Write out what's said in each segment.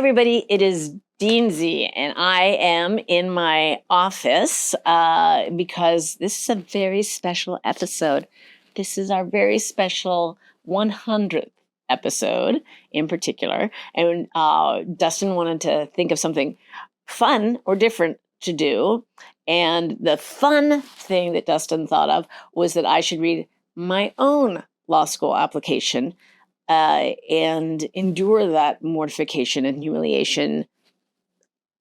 everybody. It is Dean Z, and I am in my office because this is a very special episode. This is our very special 100th episode in particular. And Dustin wanted to think of something fun or different to do. And the fun thing that Dustin thought of was that I should read my own law school application and endure that mortification and humiliation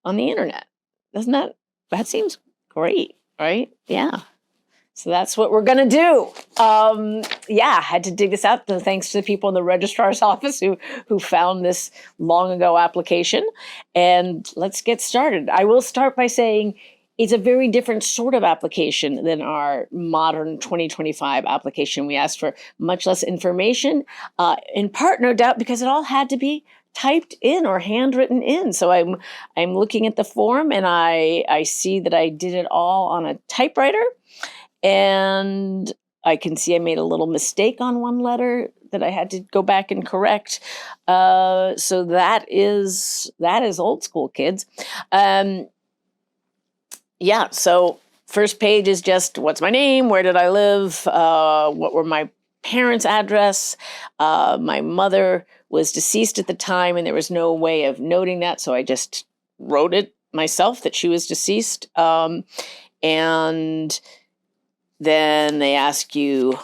on the internet. That seems great, right? Yeah. So that's what we're going to do. I had to dig this out. Thanks to the people in the registrar's office who found this long ago application. And let's get started. I will start by saying it's a very different sort of application than our modern 2025 application. We asked for much less information, in part, no doubt, because it all had to be typed in or handwritten in. So I'm looking at the form and I see that I did it all on a typewriter. And I can see I made a little mistake on one letter that I had to go back and correct. So that is old school, kids. So first page is just what's my name, where did I live, what were my parents' address. My mother was deceased at the time, and there was no way of noting that, so I just wrote it myself that she was deceased. And then they ask you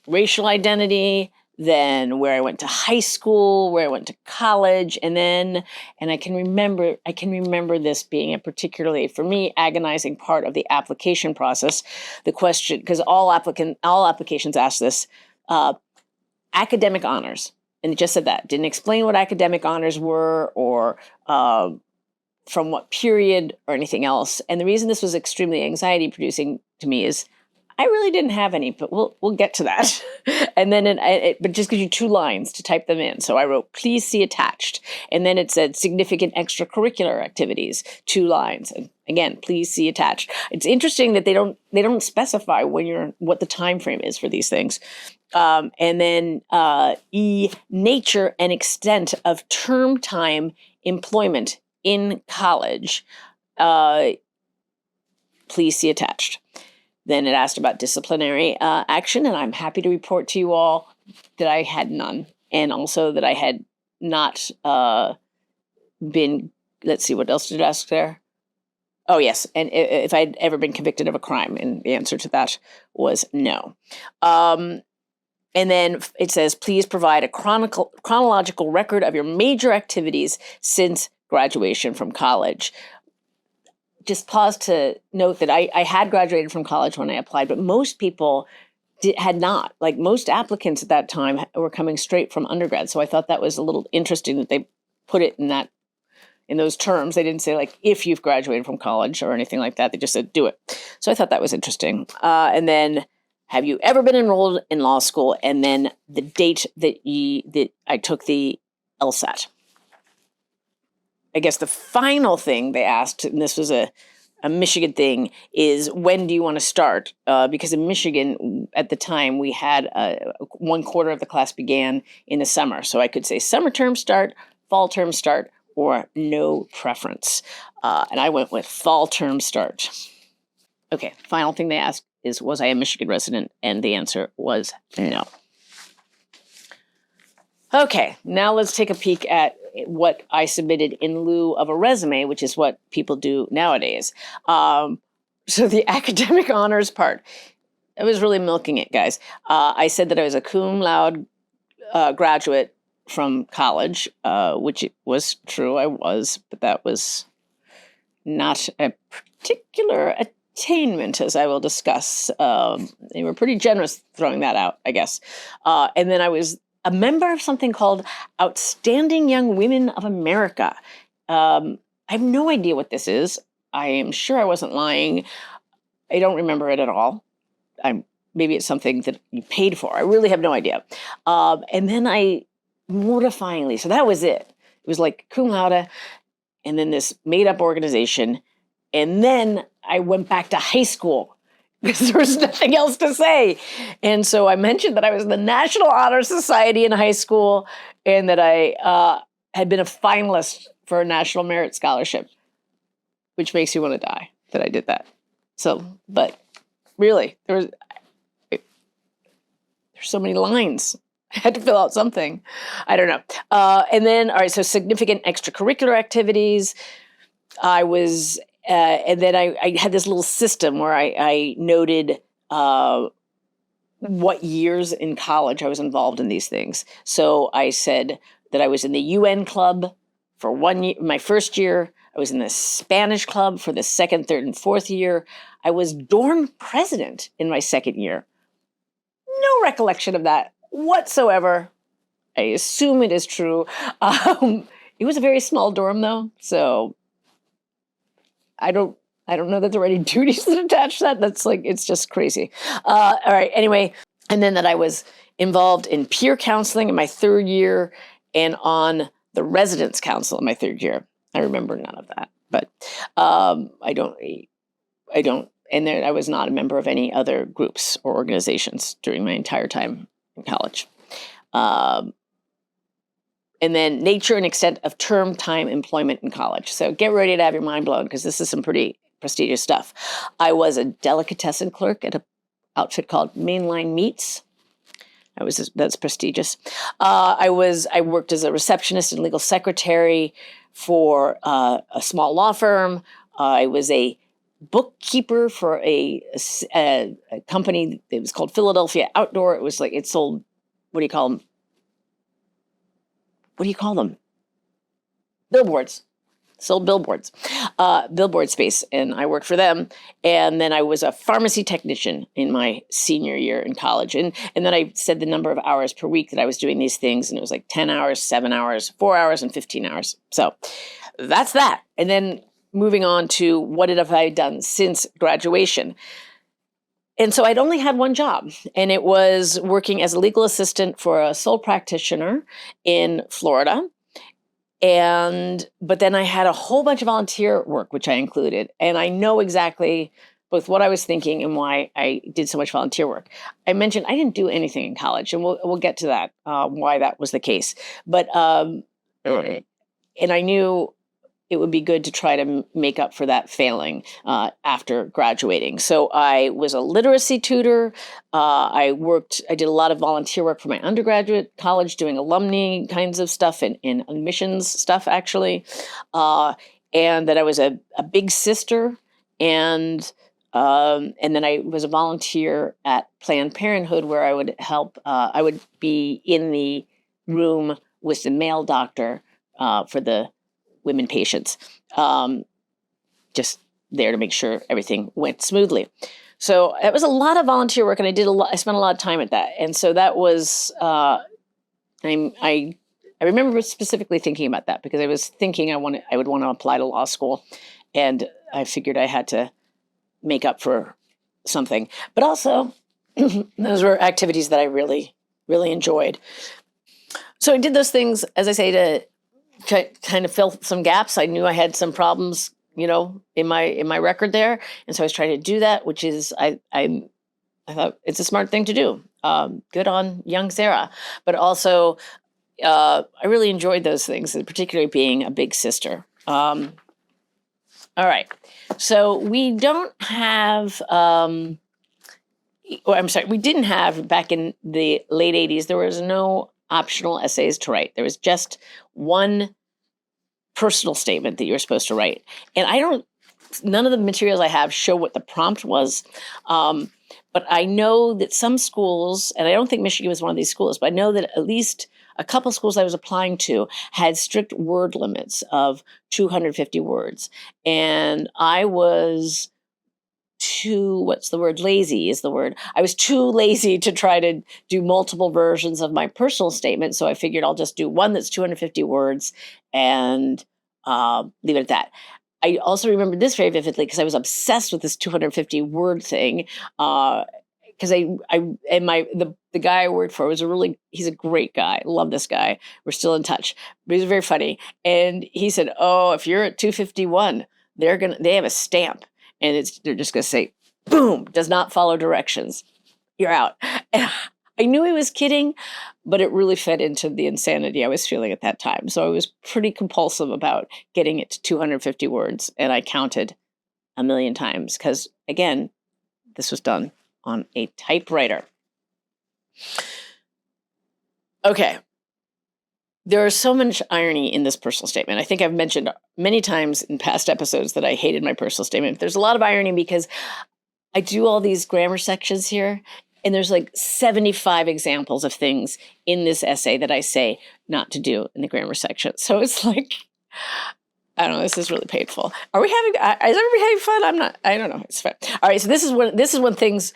racial identity, then where I went to high school, where I went to college, and I can remember this being a particularly, for me, agonizing part of the application process. The question, because all applications ask this, academic honors. And it just said that. Didn't explain what academic honors were or from what period or anything else. And the reason this was extremely anxiety producing to me is I really didn't have any, but we'll get to that. And then but just gives you 2 lines to type them in. So I wrote, please see attached. And then it said significant extracurricular activities, 2 lines. And again, please see attached. It's interesting that they don't specify what the time frame is for these things. And then nature and extent of term time employment in college. Please see attached. Then it asked about disciplinary action, and I'm happy to report to you all that I had none, and also that I had not been, let's see, what else did it ask there? Oh, yes, and if I'd ever been convicted of a crime, and the answer to that was no. And then it says, please provide a chronological record of your major activities since graduation from college. Just pause to note that I had graduated from college when I applied, but most people had not. Like most applicants at that time were coming straight from undergrad. So I thought that was a little interesting that they put it in those terms. They didn't say like, if you've graduated from college or anything like that. They just said, do it. So I thought that was interesting. And then, have you ever been enrolled in law school? And then the date that I took the LSAT. I guess the final thing they asked, and this was a Michigan thing, is when do you want to start? Because in Michigan, at the time, we had 1/4 of the class began in the summer. So I could say summer term start, fall term start, or no preference. And I went with fall term start. Okay, final thing they asked is, was I a Michigan resident? And the answer was no. Okay, now let's take a peek at what I submitted in lieu of a resume, which is what people do nowadays. So the academic honors part, I was really milking it, guys. I said that I was a cum laude graduate from college, which it was true, I was, but that was not a particular attainment, as I will discuss. They were pretty generous throwing that out, I guess. And then I was a member of something called Outstanding Young Women of America. I have no idea what this is. I am sure I wasn't lying. I don't remember it at all. Maybe it's something that you paid for. I really have no idea. And then mortifyingly, so that was it. It was like cum laude, and then this made-up organization. And then I went back to high school because there was nothing else to say. And so I mentioned that I was in the National Honor Society in high school and that I had been a finalist for a National Merit Scholarship, which makes you want to die that I did that. So, but really, there's so many lines. I had to fill out something. I don't know. And then, all right, so significant extracurricular activities. I was, and then I had this little system where I noted what years in college I was involved in these things. So I said that I was in the UN club for 1 year, my first year. I was in the Spanish club for the second, third, and fourth year. I was dorm president in my second year. No recollection of that whatsoever. I assume it is true. It was a very small dorm, though, so I don't know that there are any duties that attach to that. That's like, it's just crazy. All right, anyway, and then that I was involved in peer counseling in my third year and on the residence council in my third year. I remember none of that, but I don't, and then I was not a member of any other groups or organizations during my entire time in college. And then nature and extent of term time employment in college. So get ready to have your mind blown, because this is some pretty prestigious stuff. I was a delicatessen clerk at an outfit called Mainline Meats. That's prestigious. I worked as a receptionist and legal secretary for a small law firm. I was a bookkeeper for a company. It was called Philadelphia Outdoor. It was like, it sold, what do you call them? Billboards. Sold billboards, billboard space, and I worked for them. And then I was a pharmacy technician in my senior year in college. And then I said the number of hours per week that I was doing these things, and it was like 10 hours, 7 hours, 4 hours, and 15 hours. So that's that. And then moving on to what have I done since graduation. And so I'd only had one job, and it was working as a legal assistant for a sole practitioner in Florida. But then I had a whole bunch of volunteer work, which I included. And I know exactly both what I was thinking and why I did so much volunteer work. I mentioned I didn't do anything in college, and we'll get to that, why that was the case. But, and I knew it would be good to try to make up for that failing after graduating. So I was a literacy tutor. I did a lot of volunteer work for my undergraduate college, doing alumni kinds of stuff and admissions stuff, actually. And that I was a big sister. And then I was a volunteer at Planned Parenthood, where I would help, I would be in the room with the male doctor for the women patients, just there to make sure everything went smoothly. So it was a lot of volunteer work, and I spent a lot of time at that. And so that was, I remember specifically thinking about that, because I was thinking I would want to apply to law school, and I figured I had to make up for something. But also, those were activities that I really, really enjoyed. So I did those things, as I say, to kind of fill some gaps. I knew I had some problems, in my record there, and so I was trying to do that, which is I thought it's a smart thing to do. Good on young Sarah, but also I really enjoyed those things, and particularly being a big sister. All right, so we don't have. We didn't have, back in the late 80s. There was no optional essays to write. There was just one personal statement that you were supposed to write. And none of the materials I have show what the prompt was. But I know that some schools, and I don't think Michigan was one of these schools, but I know that at least a couple schools I was applying to had strict word limits of 250 words. And I was lazy is the word. I was too lazy to try to do multiple versions of my personal statement. So I figured I'll just do one that's 250 words and leave it at that. I also remember this very vividly, because I was obsessed with this 250 word thing. Because the guy I worked for he's a great guy. Love this guy. We're still in touch, but he's very funny. And he said, "Oh, if you're at 251, they have a stamp. And they're just going to say, boom, does not follow directions. You're out." And I knew he was kidding, but it really fed into the insanity I was feeling at that time. So I was pretty compulsive about getting it to 250 words, and I counted a million times because, again, this was done on a typewriter. Okay. There is so much irony in this personal statement. I think I've mentioned many times in past episodes that I hated my personal statement. There's a lot of irony because I do all these grammar sections here, and there's like 75 examples of things in this essay that I say not to do in the grammar section. So it's like, I don't know, this is really painful. Are we having, is everybody having fun? I don't know, it's fun. All right, so this is when things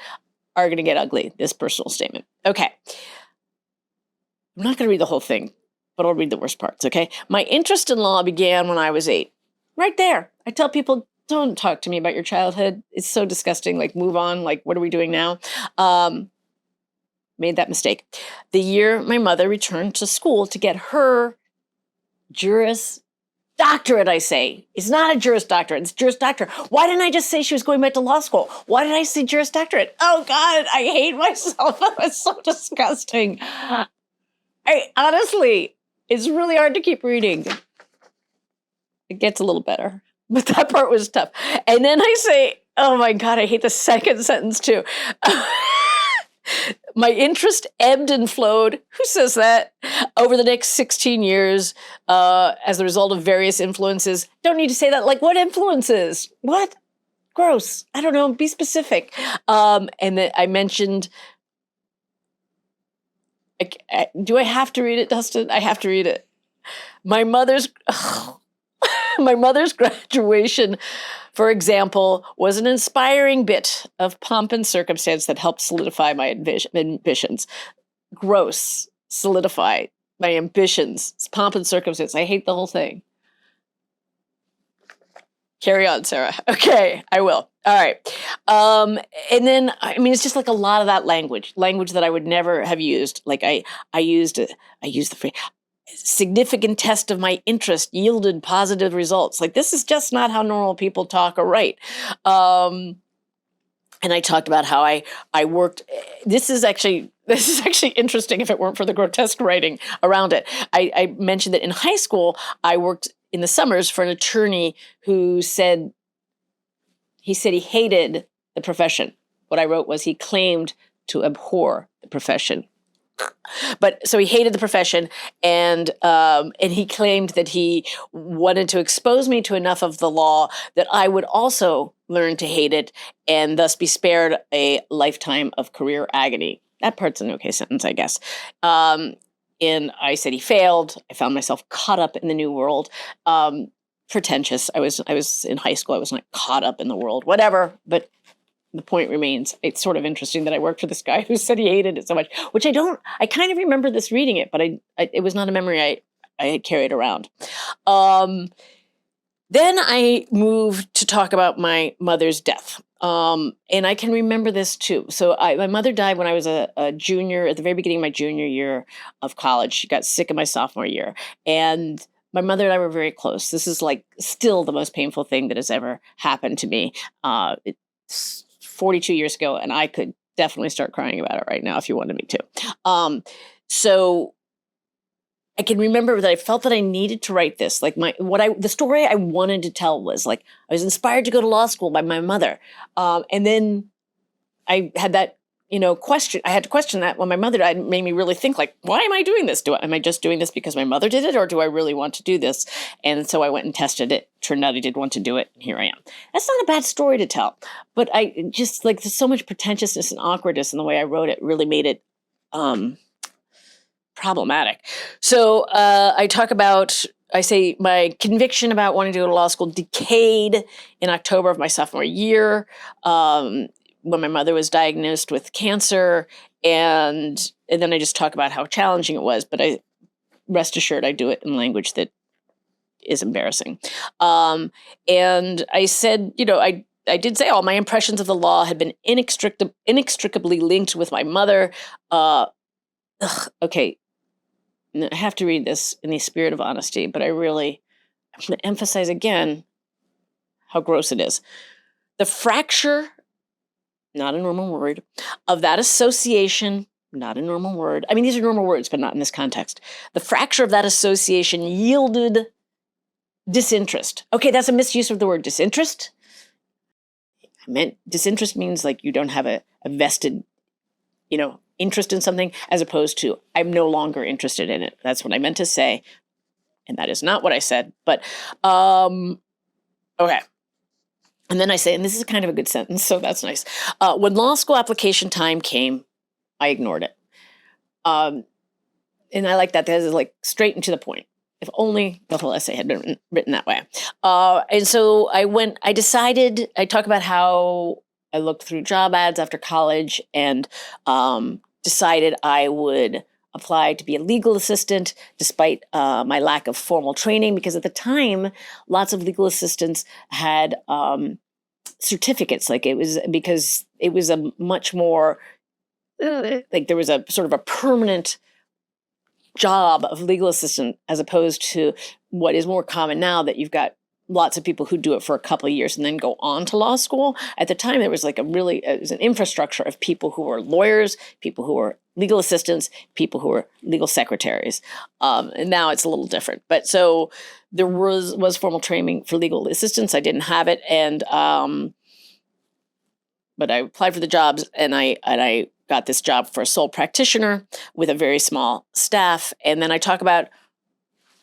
are going to get ugly, this personal statement. Okay. I'm not going to read the whole thing, but I'll read the worst parts, okay? My interest in law began when I was 8. Right there. I tell people, don't talk to me about your childhood. It's so disgusting. Like, move on. Like, what are we doing now? Made that mistake. The year my mother returned to school to get her Juris Doctorate, I say. It's not a Juris Doctorate. It's Juris Doctorate. Why didn't I just say she was going back to law school? Why did I say Juris Doctorate? Oh, God, I hate myself. That was so disgusting. Honestly, it's really hard to keep reading. It gets a little better, but that part was tough. And then I say, oh my God, I hate the second sentence too. My interest ebbed and flowed. Who says that? Over the next 16 years, as a result of various influences. Don't need to say that. Like, what influences? What? Gross. I don't know. Be specific. And then I mentioned, do I have to read it, Dustin? I have to read it. My mother's graduation, for example, was an inspiring bit of pomp and circumstance that helped solidify my ambitions. Gross. Solidify my ambitions. It's pomp and circumstance. I hate the whole thing. Carry on, Sarah. Okay, I will. All right. And then, I mean, it's just like a lot of that language that I would never have used. Like I used the phrase, significant test of my interest yielded positive results. Like, this is just not how normal people talk or write. And I talked about how I worked. This is actually interesting if it weren't for the grotesque writing around it. I mentioned that in high school, I worked in the summers for an attorney who said he hated the profession. What I wrote was he claimed to abhor the profession. But so he hated the profession, and he claimed that he wanted to expose me to enough of the law that I would also learn to hate it and thus be spared a lifetime of career agony. That part's an okay sentence, I guess. And I said he failed. I found myself caught up in the new world. Pretentious. I was in high school. I was not caught up in the world. Whatever. But the point remains, it's sort of interesting that I worked for this guy who said he hated it so much, which I kind of remember this reading it, but it was not a memory I had carried around. Then I moved to talk about my mother's death. And I can remember this too. So my mother died when I was a junior, at the very beginning of my junior year of college. She got sick in my sophomore year. And my mother and I were very close. This is like still the most painful thing that has ever happened to me. It's 42 years ago, and I could definitely start crying about it right now if you wanted me to. So I can remember that I felt that I needed to write this. Like the story I wanted to tell was like, I was inspired to go to law school by my mother. And then I had that, question. I had to question that when my mother died. It made me really think, like, why am I doing this? Am I just doing this because my mother did it, or do I really want to do this? And so I went and tested it. Turned out I did want to do it. And here I am. That's not a bad story to tell, but I just like, there's so much pretentiousness and awkwardness in the way I wrote it. Really made it problematic. So I say my conviction about wanting to go to law school decayed in October of my sophomore year, when my mother was diagnosed with cancer, and then I just talk about how challenging it was. But rest assured, I do it in language that is embarrassing. And I said, I did say all my impressions of the law had been inextricably linked with my mother. Okay. I have to read this in the spirit of honesty, but I'm going to emphasize again how gross it is. The fracture, not a normal word, of that association not a normal word. I mean, these are normal words, but not in this context. The fracture of that association yielded disinterest. Okay, that's a misuse of the word disinterest. I meant disinterest means like you don't have a vested, interest in something, as opposed to I'm no longer interested in it. That's what I meant to say. And that is not what I said. But, okay. And then I say, and this is kind of a good sentence, so that's nice. When law school application time came, I ignored it. And I like that. That is like straight and to the point. If only the whole essay had been written that way. And so I decided, I talk about how I looked through job ads after college and decided I would apply to be a legal assistant despite my lack of formal training, because at the time, lots of legal assistants had certificates. Like because it was a much more, like there was a sort of a permanent job of legal assistant, as opposed to what is more common now, that you've got lots of people who do it for a couple of years and then go on to law school. At the time, there was like it was an infrastructure of people who were lawyers, people who were legal assistants, people who were legal secretaries. And now it's a little different. But so there was formal training for legal assistants. I didn't have it. And, but I applied for the jobs, and I got this job for a sole practitioner with a very small staff. And then I talk about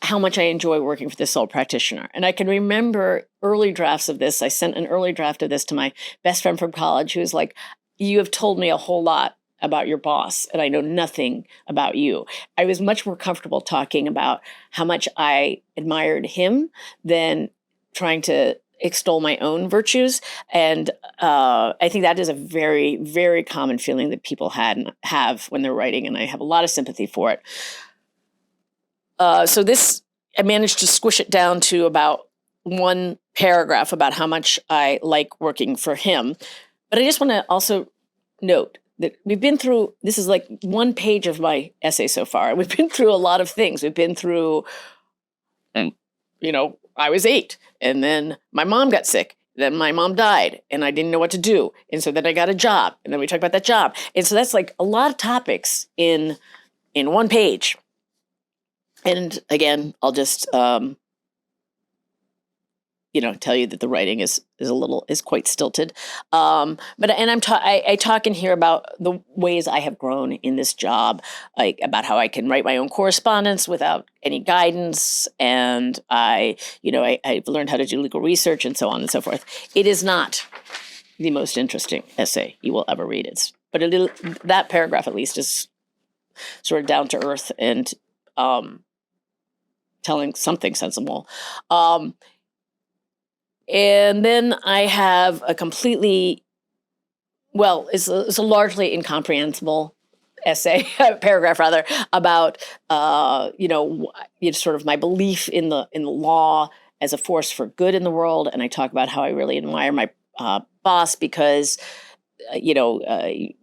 how much I enjoy working for this sole practitioner. And I can remember early drafts of this. I sent an early draft of this to my best friend from college, who was like, you have told me a whole lot about your boss, and I know nothing about you. I was much more comfortable talking about how much I admired him than trying to extol my own virtues. And I think that is a very, very common feeling that people have when they're writing, and I have a lot of sympathy for it. So this, I managed to squish it down to about one paragraph about how much I like working for him. But I just want to also note that we've been through, this is like one page of my essay so far. We've been through a lot of things. We've been through, I was 8, and then my mom got sick. Then my mom died, and I didn't know what to do. And so then I got a job, and then we talked about that job. And so that's like a lot of topics in one page. And again, I'll just, tell you that the writing is quite stilted. I talk in here about the ways I have grown in this job, like about how I can write my own correspondence without any guidance. And I've learned how to do legal research and so on and so forth. It is not the most interesting essay you will ever read. But that paragraph at least is sort of down to earth and, telling something sensible. And then I have a completely, it's a largely incomprehensible essay, paragraph rather, about, sort of my belief in the law as a force for good in the world. And I talk about how I really admire my boss because, we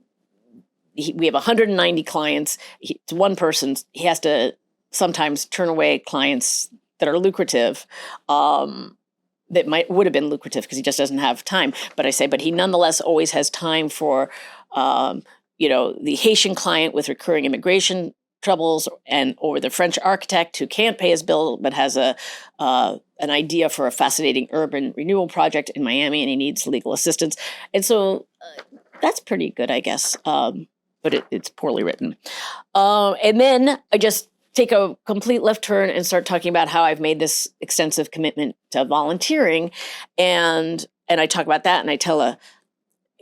have 190 clients. It's one person. He has to sometimes turn away clients that are lucrative, that would have been lucrative because he just doesn't have time. But I say, but he nonetheless always has time for, the Haitian client with recurring immigration troubles, or the French architect who can't pay his bill but has an idea for a fascinating urban renewal project in Miami, and he needs legal assistance. And so that's pretty good, I guess. But it's poorly written. And then I just take a complete left turn and start talking about how I've made this extensive commitment to volunteering. And I talk about that, and I tell a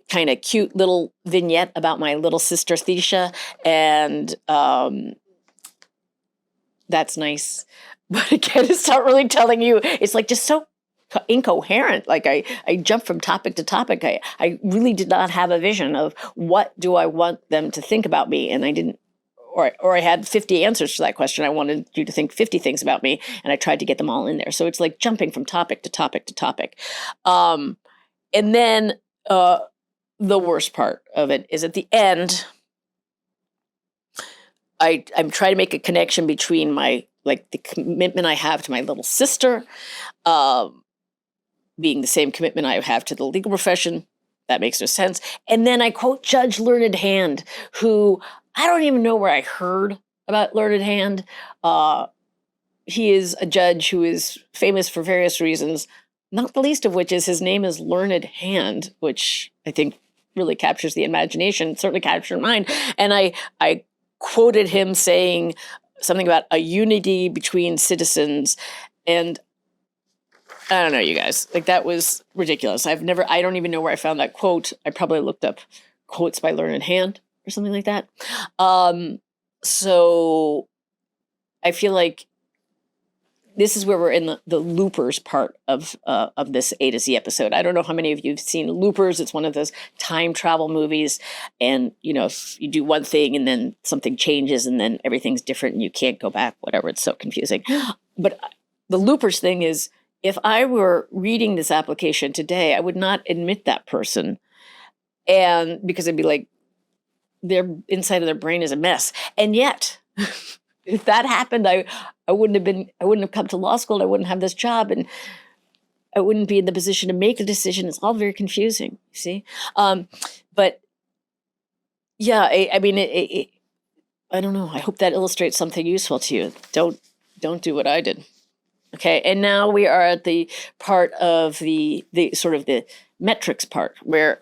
kind of cute little vignette about my little sister, Thesha. And that's nice. But again, it's not really telling you. It's like just so incoherent. Like I jump from topic to topic. I really did not have a vision of what do I want them to think about me. And I didn't, or I had 50 answers to that question. I wanted you to think 50 things about me, and I tried to get them all in there. So it's like jumping from topic to topic to topic. And then the worst part of it is at the end, I'm trying to make a connection between the commitment I have to my little sister, being the same commitment I have to the legal profession. That makes no sense. And then I quote Judge Learned Hand, who I don't even know where I heard about Learned Hand. He is a judge who is famous for various reasons, not the least of which is his name is Learned Hand, which I think really captures the imagination, certainly captured mine. And I quoted him saying something about a unity between citizens. And I don't know, you guys, like that was ridiculous. I don't even know where I found that quote. I probably looked up quotes by Learned Hand or something like that. So I feel like this is where we're in the loopers part of this A to Z episode. I don't know how many of you have seen Loopers. It's one of those time travel movies. And, if you do one thing and then something changes and then everything's different and you can't go back, whatever. It's so confusing. But the Loopers thing is, if I were reading this application today, I would not admit that person. And because I'd be like, their inside of their brain is a mess. And yet, if that happened, I wouldn't have come to law school. I wouldn't have this job, and I wouldn't be in the position to make a decision. It's all very confusing, you see? But yeah, I mean, I don't know. I hope that illustrates something useful to you. Don't do what I did. Okay, and now we are at the part of the sort of the metrics part, where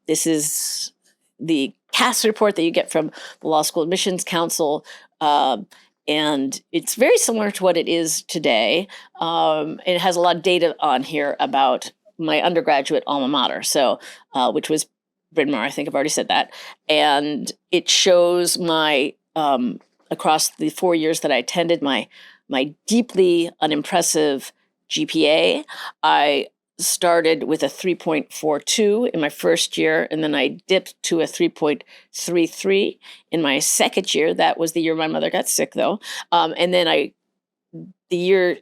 this is the CAS report that you get from the Law School Admissions Council, and it's very similar to what it is today. It has a lot of data on here about my undergraduate alma mater, so which was Bryn Mawr. I think I've already said that, and it shows my across the 4 years that I attended my deeply unimpressive GPA. I started with a 3.42 in my first year, and then I dipped to a 3.33 in my second year. That was the year my mother got sick, though. And then the year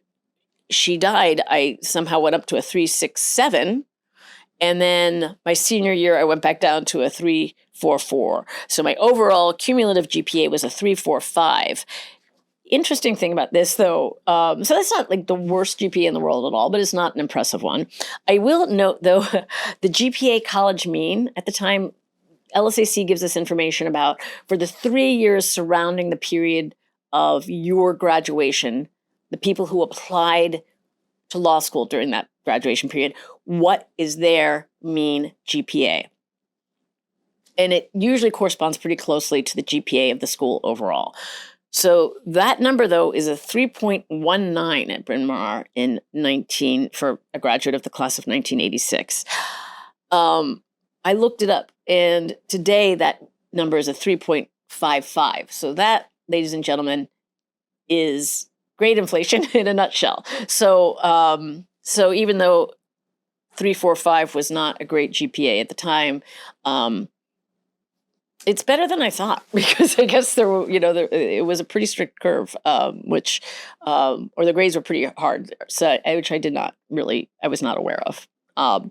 she died, I somehow went up to a 3.67. And then my senior year, I went back down to a 3.44. So my overall cumulative GPA was a 3.45. Interesting thing about this, though, so that's not like the worst GPA in the world at all, but it's not an impressive one. I will note, though, the GPA college mean at the time, LSAC gives us information about for the 3 years surrounding the period of your graduation, the people who applied to law school during that graduation period, what is their mean GPA? And it usually corresponds pretty closely to the GPA of the school overall. So that number, though, is a 3.19 at Bryn Mawr for a graduate of the class of 1986. I looked it up, and today that number is a 3.55. So that, ladies and gentlemen, is great inflation in a nutshell. So so even though 3.45 was not a great GPA at the time, it's better than I thought, because I guess it was a pretty strict curve, or the grades were pretty hard, so which I was not aware of. I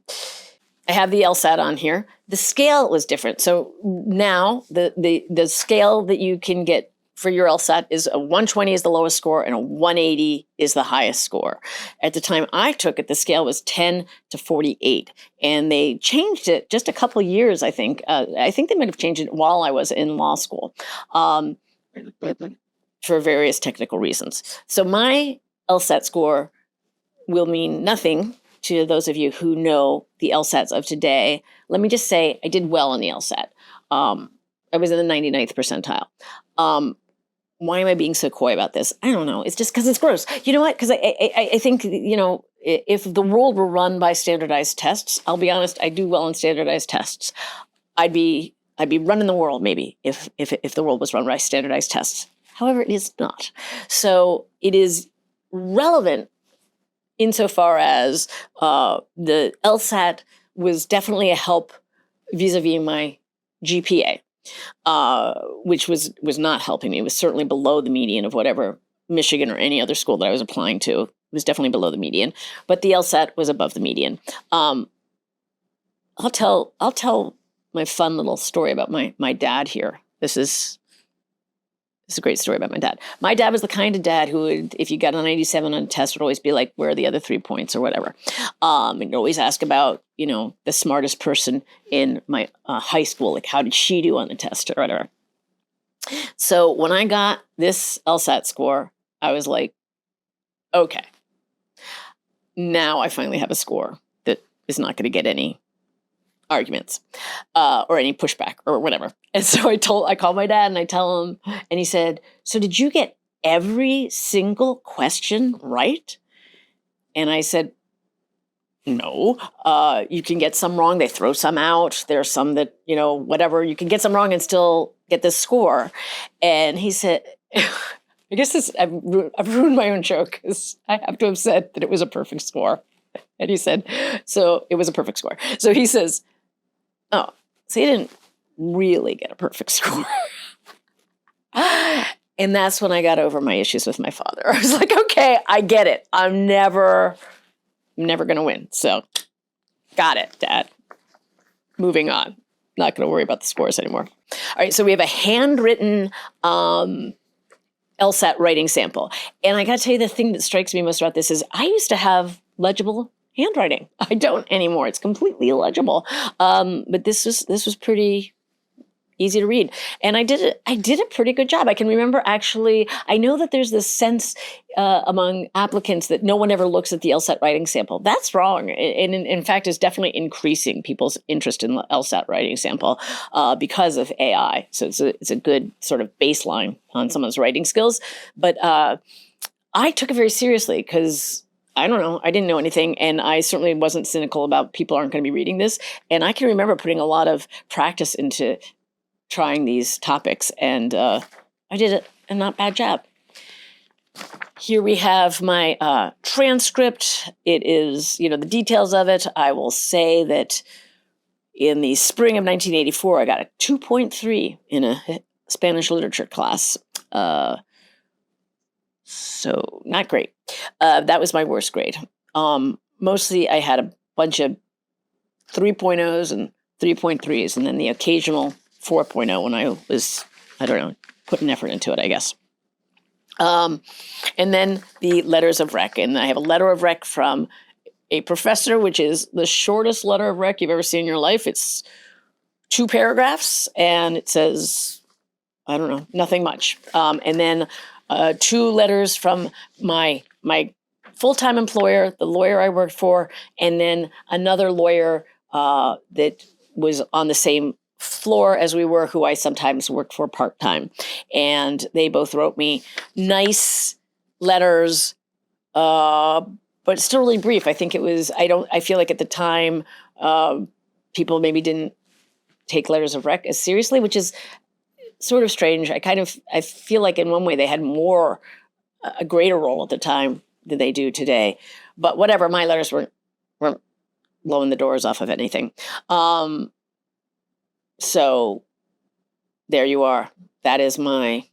have the LSAT on here. The scale was different. So now the scale that you can get for your LSAT is a 120 is the lowest score and a 180 is the highest score. At the time I took it, the scale was 10 to 48. And they changed it just a couple of years, I think. I think they might have changed it while I was in law school for various technical reasons. So my LSAT score will mean nothing to those of you who know the LSATs of today. Let me just say I did well on the LSAT. I was in the 99th percentile. Why am I being so coy about this? I don't know. It's just because it's gross. You know what? Because I think, if the world were run by standardized tests, I'll be honest, I do well in standardized tests. I'd be running the world maybe if the world was run by standardized tests. However, it is not. So it is relevant insofar as the LSAT was definitely a help vis-a-vis my GPA. Which was not helping me. It was certainly below the median of whatever Michigan or any other school that I was applying to. It was definitely below the median, but the LSAT was above the median. I'll tell my fun little story about my dad here. This is a great story about my dad. My dad was the kind of dad who would, if you got a 97 on a test, would always be like, where are the other 3 points or whatever. And always ask about, the smartest person in my high school, like how did she do on the test or whatever. So when I got this LSAT score, I was like, okay, now I finally have a score that is not going to get any arguments or any pushback or whatever. And so I called my dad and I tell him, and he said, so did you get every single question right? And I said, no, you can get some wrong. They throw some out. There's some that, whatever, you can get some wrong and still get this score. And he said, I guess I've ruined my own joke because I have to have said that it was a perfect score. And he said, so it was a perfect score. So he says, oh, so you didn't really get a perfect score. And that's when I got over my issues with my father. I was like, okay, I get it. I'm never going to win. So got it, Dad. Moving on. Not going to worry about the scores anymore. All right, so we have a handwritten LSAT writing sample. And I got to tell you, the thing that strikes me most about this is I used to have legible handwriting. I don't anymore. It's completely illegible. But this was pretty easy to read. And I did a pretty good job. I can remember actually, I know that there's this sense among applicants that no one ever looks at the LSAT writing sample. That's wrong. And in fact, it's definitely increasing people's interest in the LSAT writing sample because of AI. So it's a good sort of baseline on someone's writing skills. But I took it very seriously because I don't know. I didn't know anything. And I certainly wasn't cynical about people aren't going to be reading this. And I can remember putting a lot of practice into trying these topics. And I did a not bad job. Here we have my transcript. It is, the details of it. I will say that in the spring of 1984, I got a 2.3 in a Spanish literature class. So not great. That was my worst grade. Mostly I had a bunch of 3.0s and 3.3s, and then the occasional 4.0 when I was, putting effort into it, I guess. And then the letters of rec. And I have a letter of rec from a professor, which is the shortest letter of rec you've ever seen in your life. It's 2 paragraphs, and it says, nothing much. And then 2 letters from my full-time employer, the lawyer I worked for, and then another lawyer that was on the same floor as we were, who I sometimes worked for part-time. And they both wrote me nice letters, but still really brief. I think it was, I feel like at the time, people maybe didn't take letters of rec as seriously, which is sort of strange. I feel like in one way they had a greater role at the time than they do today. But whatever, my letters weren't blowing the doors off of anything. So there you are. That is my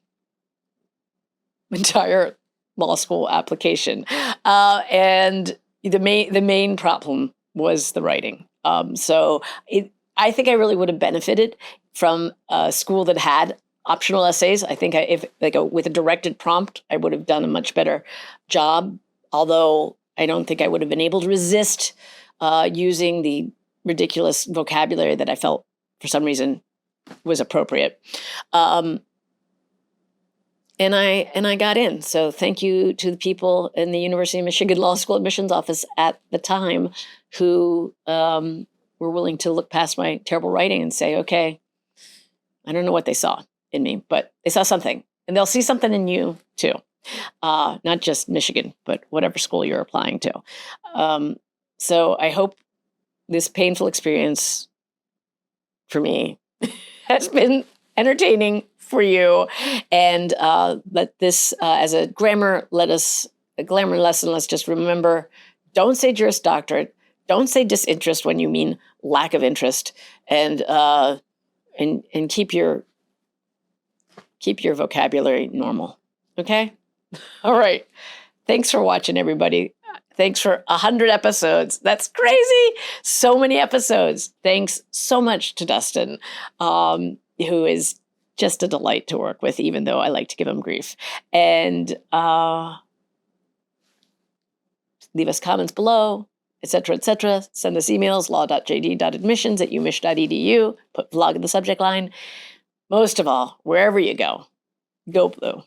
entire law school application. And the main problem was the writing. I think I really would have benefited from a school that had optional essays. I think with a directed prompt, I would have done a much better job. Although I don't think I would have been able to resist using the ridiculous vocabulary that I felt for some reason was appropriate. And I got in. So thank you to the people in the University of Michigan Law School admissions office at the time who were willing to look past my terrible writing and say, okay, I don't know what they saw in me, but they saw something. And they'll see something in you too. Not just Michigan, but whatever school you're applying to. So I hope this painful experience for me has been entertaining for you. And let this, as a grammar lesson, let's just remember, don't say Juris Doctorate. Don't say disinterest when you mean lack of interest. And keep your vocabulary normal. Okay? All right. Thanks for watching, everybody. Thanks for 100 episodes. That's crazy. So many episodes. Thanks so much to Dustin, who is just a delight to work with, even though I like to give him grief. And leave us comments below, etc., etc. Send us emails, law.jd.admissions@umich.edu. Put vlog in the subject line. Most of all, wherever you go, Go Blue.